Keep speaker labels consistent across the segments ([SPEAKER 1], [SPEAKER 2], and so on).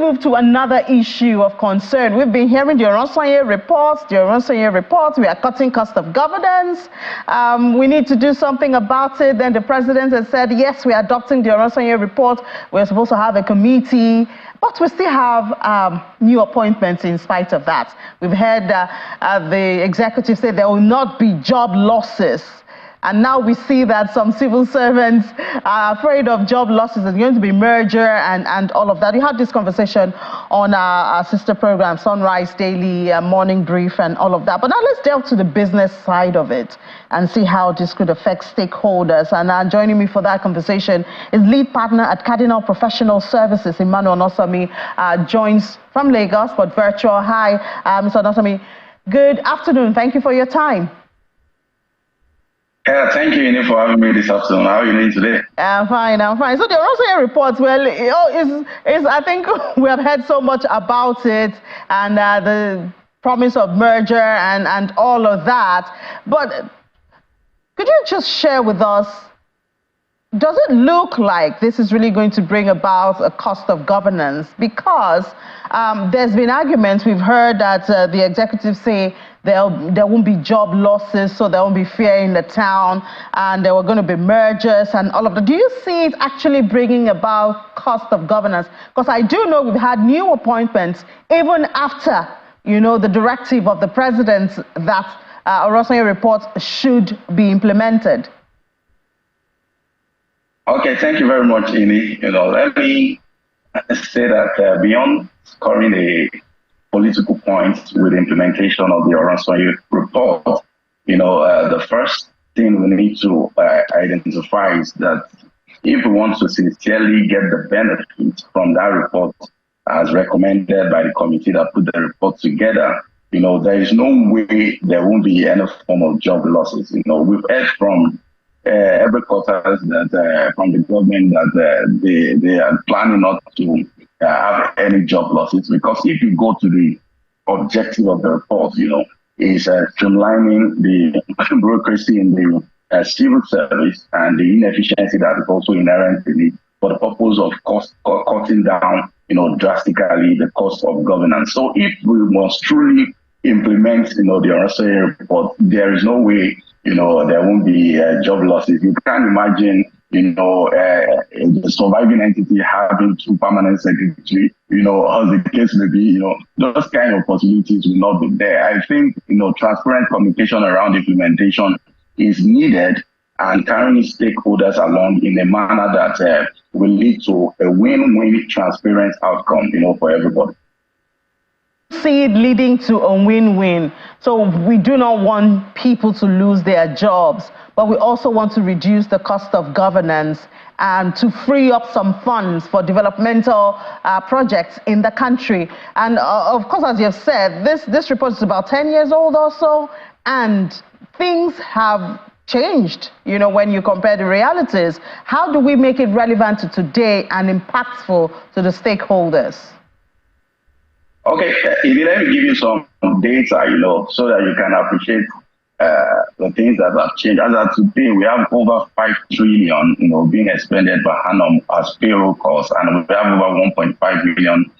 [SPEAKER 1] move to another issue of concern. We've been hearing the Oronsaye reports. We are cutting cost of governance. We need to do something about it. Then the president has said, yes, we are adopting the Oronsaye report. We're supposed to have a committee. But we still have new appointments in spite of that. We've heard the executive say there will not be job losses. And now we see that some civil servants are afraid of job losses. There's going to be merger and all of that. We had this conversation on our sister program, Sunrise Daily, Morning Brief, and all of that. But now let's delve to the business side of it and see how this could affect stakeholders. And joining me for that conversation is lead partner at Cardinal Professional Services, Emmanuel Oronsaye, joins from Lagos, but virtual. Hi, Mr. Oronsaye. Good afternoon. Thank you for your time.
[SPEAKER 2] Yeah, thank you, Ini, for having me this afternoon. How are you doing today?
[SPEAKER 1] I'm fine. So the Oronsaye reports, well, I think we have heard so much about it and the promise of merger and all of that. But could you just share with us, does it look like this is really going to bring about a cost of governance? Because there's been arguments. We've heard that the executives say there won't be job losses, so there won't be fear in the town, and there were going to be mergers and all of that. Do you see it actually bringing about cost of governance? Because I do know we've had new appointments even after, the directive of the president that Oronsaye report should be implemented.
[SPEAKER 2] Okay, thank you very much, Ini. Let me say that beyond scoring a political points with the implementation of the Oronsaye report, the first thing we need to identify is that if we want to sincerely get the benefits from that report as recommended by the committee that put the report together, there is no way there won't be any form of job losses. We've heard from every quarter that from the government that they are planning not to have any job losses, because if you go to the objective of the report, is streamlining the bureaucracy in the civil service and the inefficiency that is also inherent in it for the purpose of cutting down, drastically the cost of governance. So if we must truly implement, the Oronsaye report, there is no way, there won't be job losses. You can't imagine, the surviving entity having two permanent secretaries, as the case may be, those kind of possibilities will not be there. I think, transparent communication around implementation is needed, and carrying stakeholders along in a manner that will lead to a win-win transparent outcome, for everybody.
[SPEAKER 1] See it leading to a win-win. So we do not want people to lose their jobs, but we also want to reduce the cost of governance and to free up some funds for developmental projects in the country. And of course, as you've said, this report is about 10 years old or so, and things have changed, when you compare the realities. How do we make it relevant to today and impactful to the stakeholders?
[SPEAKER 2] Okay, let me give you some data, so that you can appreciate the things that have changed. As of today, we have over 5 trillion, being expended per annum as payroll costs, and we have over 1.5 million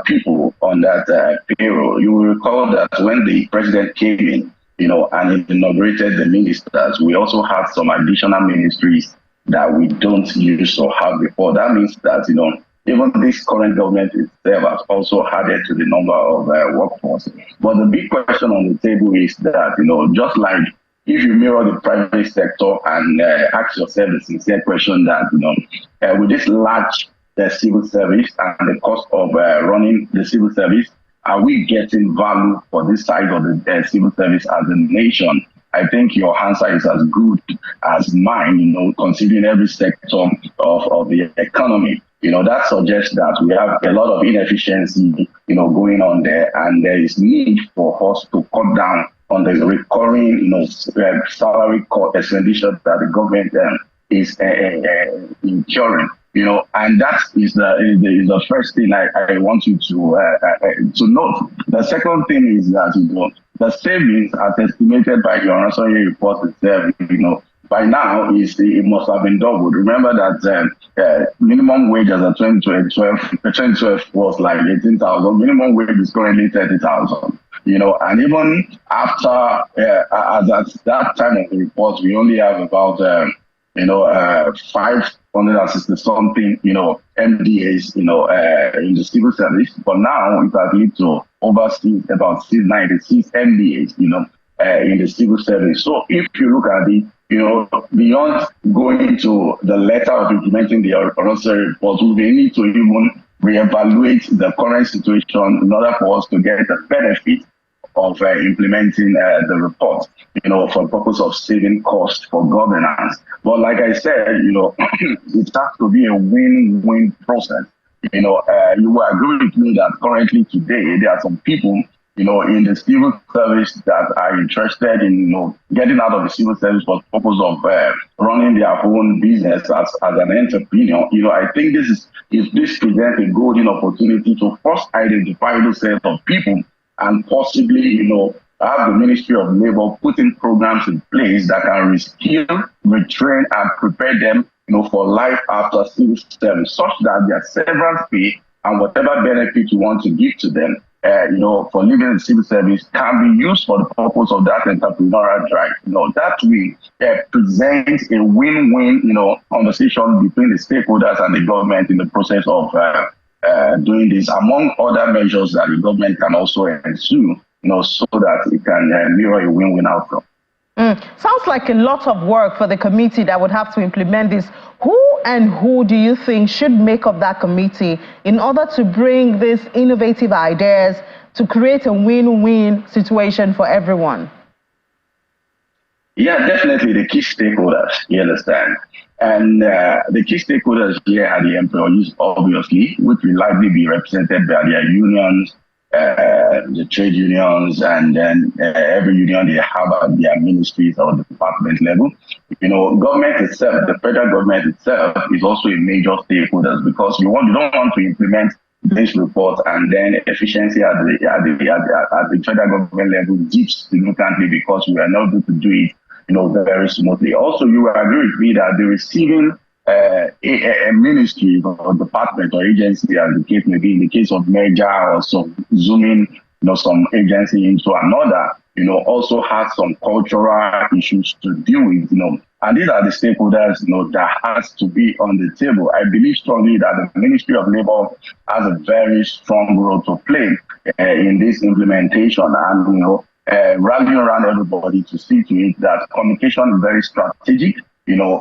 [SPEAKER 2] people on that payroll. You will recall that when the president came in, and inaugurated the ministers, we also had some additional ministries that we don't use or have before. That means that, even this current government itself has also added to the number of workforce. But the big question on the table is that, just like if you mirror the private sector and ask yourself the sincere question that, with this large civil service and the cost of running the civil service, are we getting value for this side of the civil service as a nation? I think your answer is as good as mine, considering every sector of the economy. That suggests that we have a lot of inefficiency, going on there, and there is need for us to cut down on the recurring, salary expenditure that the government is incurring. And that is the first thing I want you to note. The second thing is that, the savings as estimated by the Oronsaye report itself, by now it must have been doubled. Remember that minimum wage as of 2012 was like 18,000. Minimum wage is currently 30,000. And even after, as at that time of the report, we only have about 560 something, MDAs, in the civil service. But now it has led to overseas about 696 MDAs, in the civil service. So if you look at it, beyond going to the letter of implementing the Oronsaye report, we need to even reevaluate the current situation in order for us to get the benefit of implementing the report, for the purpose of saving costs for governance. But like I said, it has to be a win-win process. You will agree with me that currently today, there are some people in the civil service that are interested in, getting out of the civil service for the purpose of running their own business as an entrepreneur. I think if this presents a golden opportunity to first identify those set of people and possibly, have the Ministry of Labor putting programs in place that can reskill, retrain, and prepare them, for life after civil service, such that their severance pay and whatever benefit you want to give to them, for living in civil service can be used for the purpose of that entrepreneurial drive. That will present a win-win, conversation between the stakeholders and the government in the process of doing this, among other measures that the government can also ensue, so that it can mirror a win-win outcome.
[SPEAKER 1] Sounds like a lot of work for the committee that would have to implement this. Who do you think should make up that committee in order to bring these innovative ideas to create a win-win situation for everyone?
[SPEAKER 2] Yeah, definitely the key stakeholders, you understand. And the key stakeholders here are the employees, obviously, which will likely be represented by their unions, the trade unions, and then every union they have at their ministries or department level. Government itself, the federal government itself, is also a major stakeholder, because you don't want to implement this report and then efficiency at the federal government level dips significantly because we are not able to do it, very smoothly. Also, you will agree with me that the receiving a ministry or department or agency, as the case may be, in the case of merger or some zooming, some agency into another, also has some cultural issues to deal with, and these are the stakeholders, that has to be on the table. I believe strongly that the Ministry of Labor has a very strong role to play in this implementation, and rallying around everybody to see to it that communication is very strategic.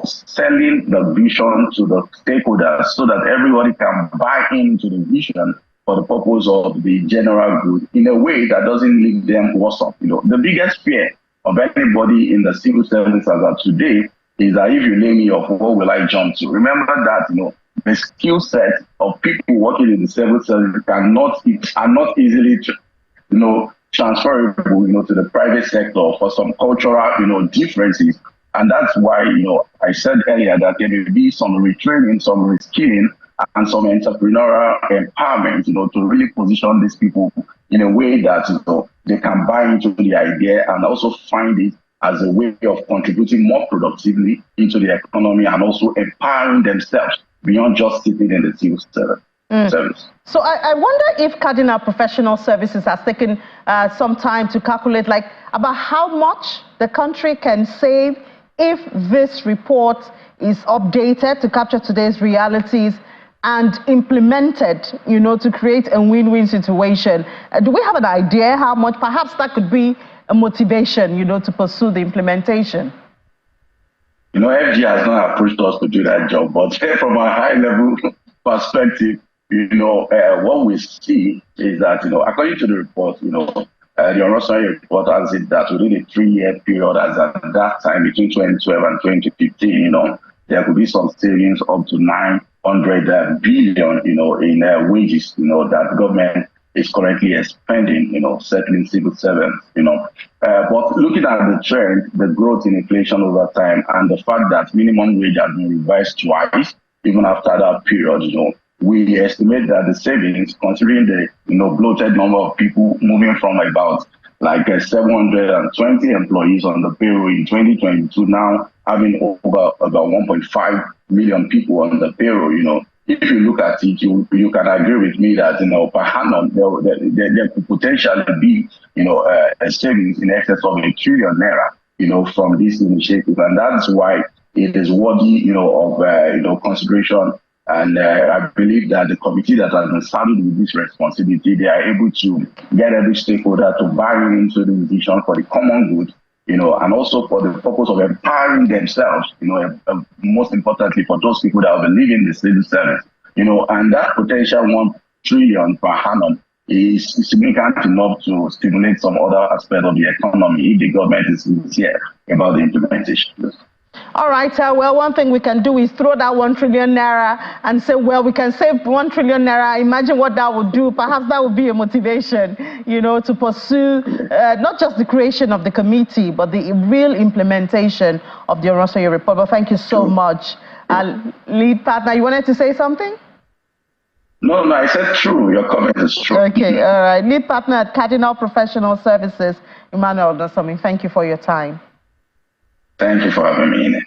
[SPEAKER 2] Selling the vision to the stakeholders so that everybody can buy into the vision for the purpose of the general good in a way that doesn't leave them worse off. The biggest fear of anybody in the civil service as of today is that if you lay me off, what will I jump to? Remember that, the skill set of people working in the civil service are not easily, transferable, to the private sector for some cultural, differences. And that's why, I said earlier that there will be some retraining, some reskilling, and some entrepreneurial empowerment, to really position these people in a way that, they can buy into the idea and also find it as a way of contributing more productively into the economy and also empowering themselves beyond just sitting in the civil service.
[SPEAKER 1] So I wonder if Cardinal Professional Services has taken some time to calculate, about how much the country can save if this report is updated to capture today's realities and implemented, to create a win-win situation. Do we have an idea how much? Perhaps that could be a motivation, to pursue the implementation.
[SPEAKER 2] FG has not approached us to do that job, but from a high-level perspective, what we see is that, according to the report, the Oronsaye report has it that within a 3-year period, as at that time, between 2012 and 2015, there could be some savings up to 900 billion, in wages, that government is currently expending, settling civil servants, But looking at the trend, the growth in inflation over time, and the fact that minimum wage has been revised twice, even after that period, we estimate that the savings, considering the bloated number of people moving from about 720 employees on the payroll in 2022 now having over 1.5 million people on the payroll, if you look at it, you can agree with me that, per annum, there could potentially be, a savings in excess of ₦1 trillion, from this initiative. And that's why it is worthy, of, consideration. And I believe that the committee that has been saddled with this responsibility, they are able to get every stakeholder to buy into the vision for the common good, and also for the purpose of empowering themselves, most importantly for those people that will be leaving the civil service, and that potential 1 trillion per annum is significant enough to stimulate some other aspect of the economy if the government is sincere about the implementation.
[SPEAKER 1] All right, well, one thing we can do is throw that 1 trillion naira and say, well, we can save 1 trillion naira. Imagine what that would do. Perhaps that would be a motivation, to pursue not just the creation of the committee, but the real implementation of the Oronsaye report. But thank you so much. Lead partner, you wanted to say something?
[SPEAKER 2] No, I said true. Your comment is true.
[SPEAKER 1] Okay, all right. Lead partner at Cardinal Professional Services, Emmanuel Oronsaye. Thank you for your time.
[SPEAKER 2] Thank you for having me in it.